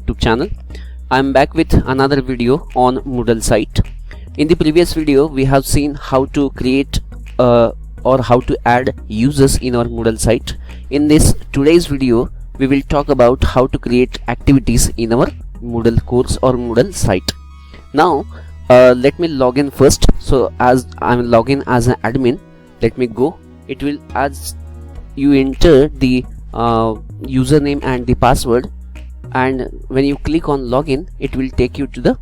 YouTube channel. I'm back with another video on Moodle site. In the previous video we have seen how to create or how to add users in our Moodle site. In this today's video we will talk about how to create activities in our Moodle course or Moodle site. Now let me log in first. So as I'm logging as an admin, let me go. It will, as you enter the username and the password, and when you click on login, it will take you to the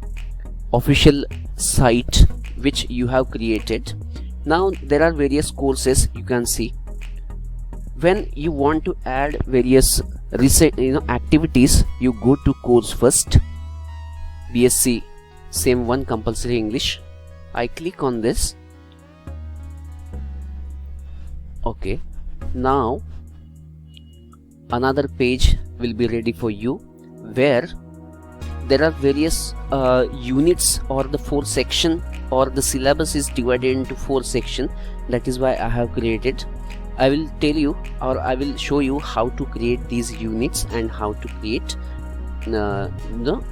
official site which you have created. Now there are various courses you can see. When you want to add various activities, you go to course first, BSc same one compulsory English. I click on this. Okay, now another page will be ready for you where there are various units, or the 4 section, or the syllabus is divided into 4 section. That is why I have created. I will tell you, or I will show you how to create these units and how to create the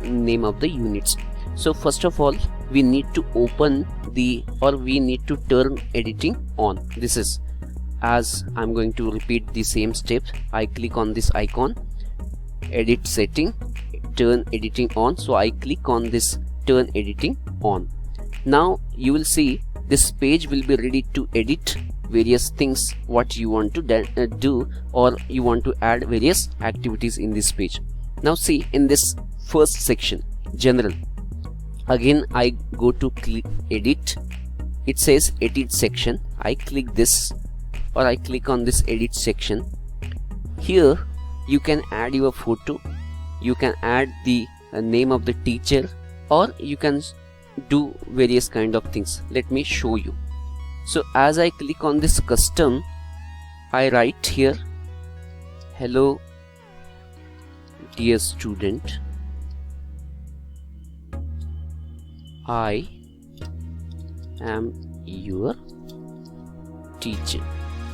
name of the units. So first of all, we need to open we need to turn editing on. This is, as I'm going to repeat the same steps. I click on this icon, edit setting, turn editing on. So I click on this turn editing on. Now you will see this page will be ready to edit various things what you want to do, or you want to add various activities in this page. Now see, in this first section, general, again I go to click edit. It says edit section. I click this, or I click on this edit section. Here you can add your photo, you can add the name of the teacher, or you can do various kind of things. Let me show you. So as I click on this custom, I write here, hello dear student, I am your teacher.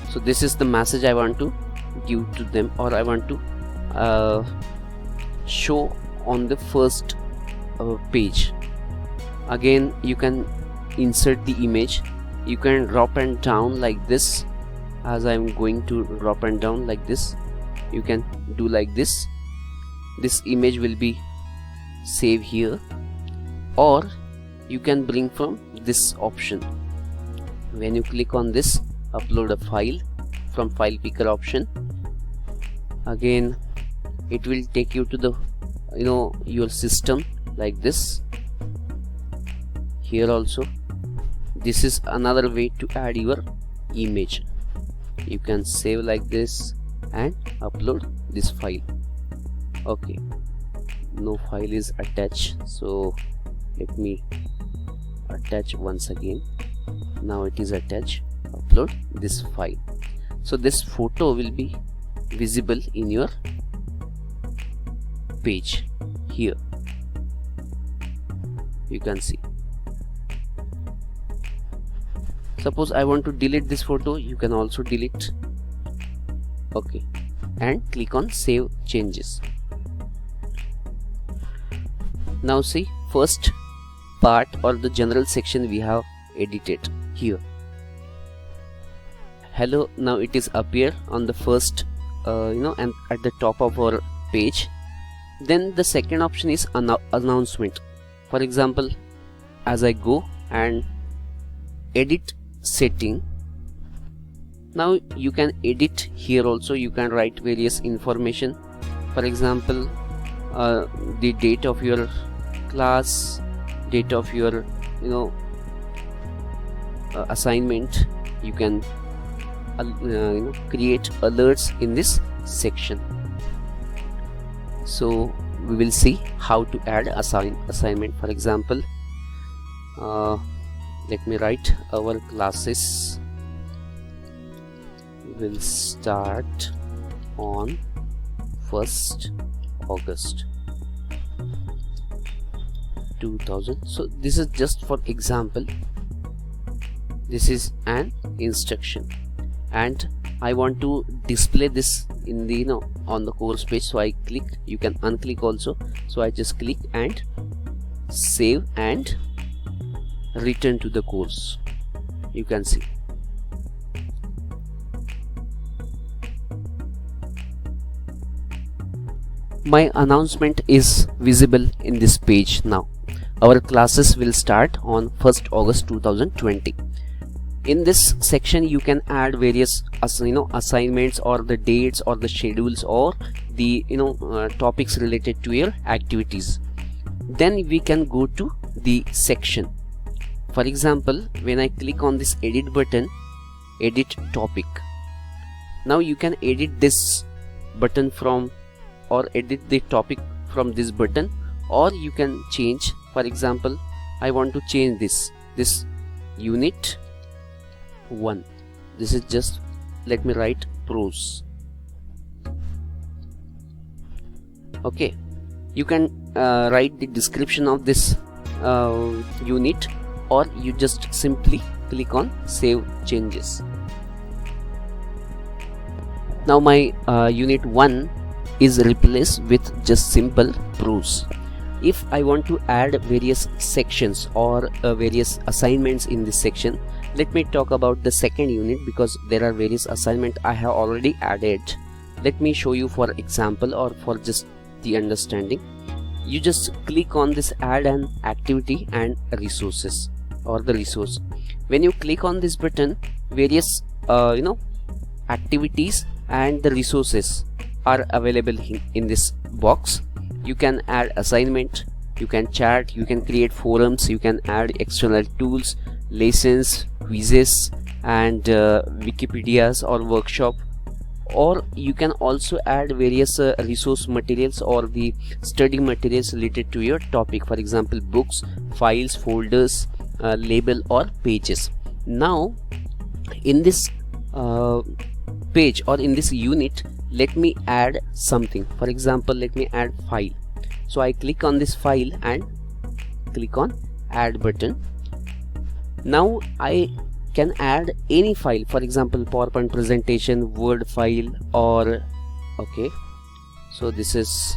So this is the message I want to give to them, or I want to show on the first page. Again you can insert the image. You can drop and down like this. As I'm going to drop and down like this, you can do like this. This image will be saved here, or you can bring from this option. When you click on this, upload a file from file picker option, again it will take you to the your system like this. Here also, this is another way to add your image. You can save like this and upload this file. Okay, no file is attached, so let me attach once again. Now it is attached. Upload this file. So this photo will be visible in your page. Here you can see. Suppose I want to delete this photo, you can also delete. Okay, and click on save changes. Now see, first part or the general section we have edited here. Hello, now it is appear on the first and at the top of our page. Then the second option is announcement. For example, as I go and edit setting, now you can edit here also. You can write various information. For example, the date of your class, date of your assignment. You can create alerts in this section. So we will see how to add assignment. For example, let me write our classes will start on 1st August 2000. So this is just for example. This is an instruction, and I want to display this in the on the course page, so I click. You can unclick also, so I just click and save and return to the course. You can see. My announcement is visible in this page now. Our classes will start on 1st August 2020. In this section you can add various assignments or the dates or the schedules or the topics related to your activities. Then we can go to the section. For example, when I click on this edit button, edit topic, now you can edit this button from or edit the topic from this button, or you can change. For example, I want to change this unit 1. This is just, let me write prose. Okay, you can write the description of this unit, or you just simply click on save changes. Now my unit 1 is replaced with just simple prose. If I want to add various sections or various assignments in this section, let me talk about the second unit, because there are various assignments I have already added. Let me show you for example or for just the understanding. You just click on this add an activity and resources or the resource. When you click on this button, various activities and the resources are available in this box. You can add assignment, you can chat, you can create forums, you can add external tools, lessons, quizzes and Wikipedias or workshop, or you can also add various resource materials or the study materials related to your topic. For example, books, files, folders, label or pages. Now in this page or in this unit, let me add something. For example, let me add file. So I click on this file and click on add button. Now I can add any file, for example PowerPoint presentation, Word file, or okay, so this is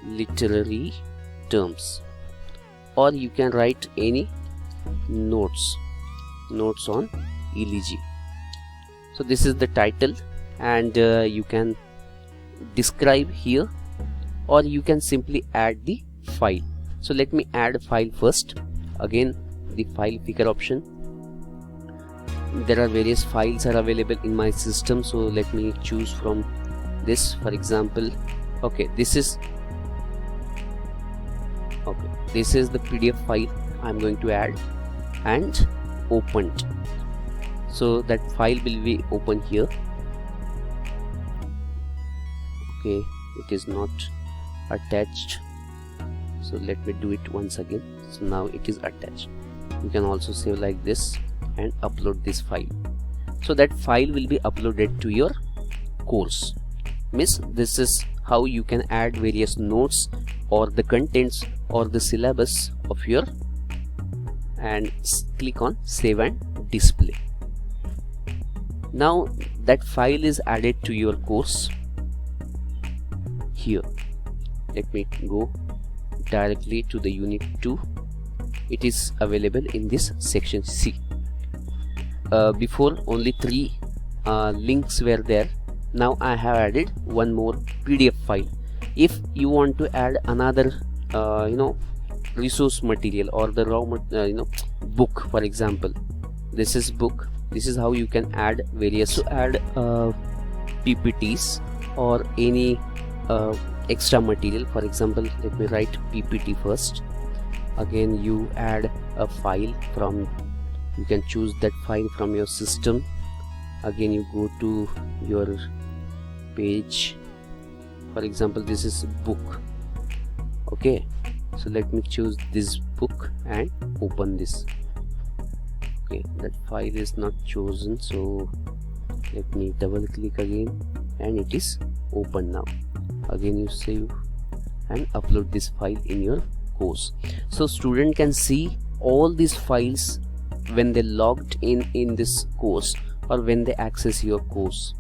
literary terms, or you can write any notes on elegy. So this is the title, and you can describe here, or you can simply add the file. So let me add file first. Again, the file picker option. There are various files are available in my system, so let me choose from this. For example, okay, this is the PDF file I'm going to add and opened. So that file will be open here. Okay, it is not attached, so let me do it once again. So now it is attached. You can also save like this and upload this file. So that file will be uploaded to your course. Miss, this is how you can add various notes or the contents or the syllabus of your, and click on save and display. Now that file is added to your course. Here, let me go directly to the unit 2. It is available in this section C. Before only 3 links were there. Now I have added one more PDF file. If you want to add another resource material or the raw book, for example, this is book. This is how you can add various PPTs or any extra material. For example, let me write PPT first. Again, you add a file from, you can choose that file from your system. Again, you go to your page. For example, this is book. Okay, so let me choose this book and open this. Okay, that file is not chosen, so let me double click again and it is open now. Again, you save and upload this file in your course. So student can see all these files when they logged in this course. or when they access your course.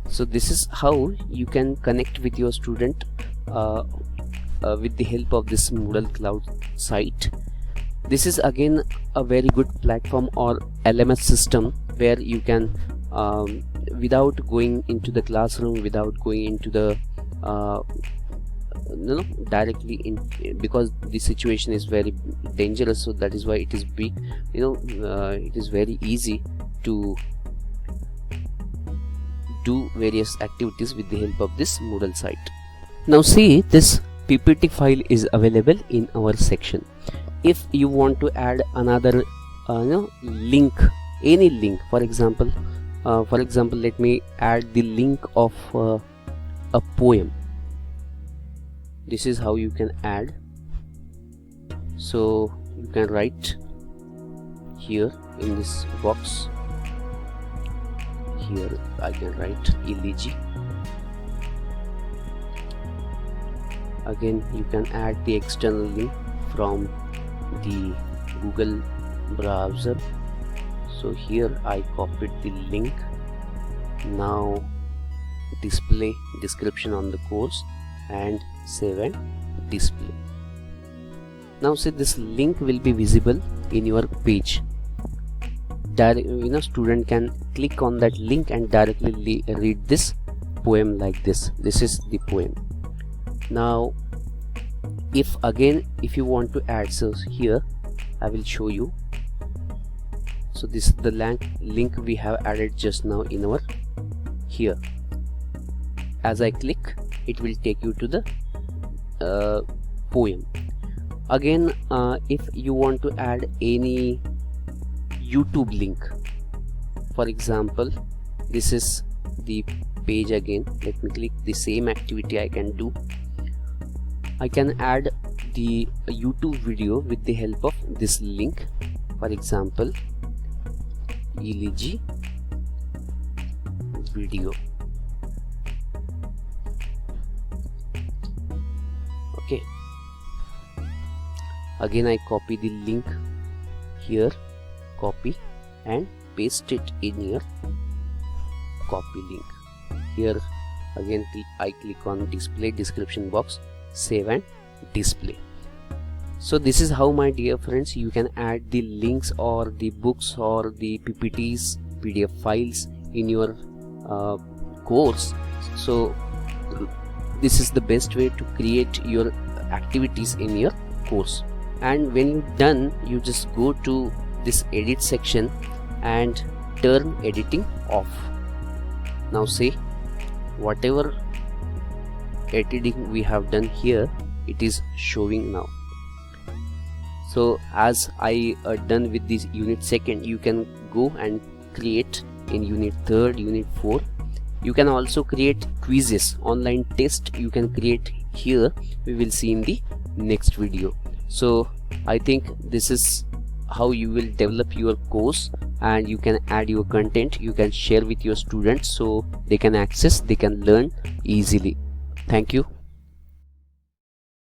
So this is how you can connect with your student with the help of this Moodle Cloud site. This is again a very good platform or LMS system where you can without going into the classroom, without going into the directly in, because the situation is very dangerous, so that is why it is big, it is very easy to do various activities with the help of this Moodle site. Now see, this PPT file is available in our section. If you want to add another link, any link, for example let me add the link of a poem. This is how you can add. So you can write here in this box. Here I can write elegy. Again you can add the external link from the Google browser. So here I copied the link. Now display description on the course and save and display. Now see, this link will be visible in your page. Student can click on that link and directly read this poem like this. This is the poem. Now if you want to add, so here I will show you. So this is the link we have added just now in our here. As I click, it will take you to the poem. Again if you want to add any YouTube link, for example this is the page. Again let me click the same activity I can do. I can add the YouTube video with the help of this link. For example, elegy video. Okay, again I copy the link here, copy and paste it in your copy link. Here again I click on display description box, save and display. So this is how, my dear friends, you can add the links or the books or the PPTs, PDF files in your course. So this is the best way to create your activities in your course. And when you're done, you just go to this edit section and turn editing off. Now see, whatever editing we have done here, it is showing now. So as I done with this unit 2nd, you can go and create in unit 3rd, unit 4. You can also create quizzes, online test you can create here. We will see in the next video. So I think this is how you will develop your course, and you can add your content, you can share with your students so they can access, they can learn easily. Thank you.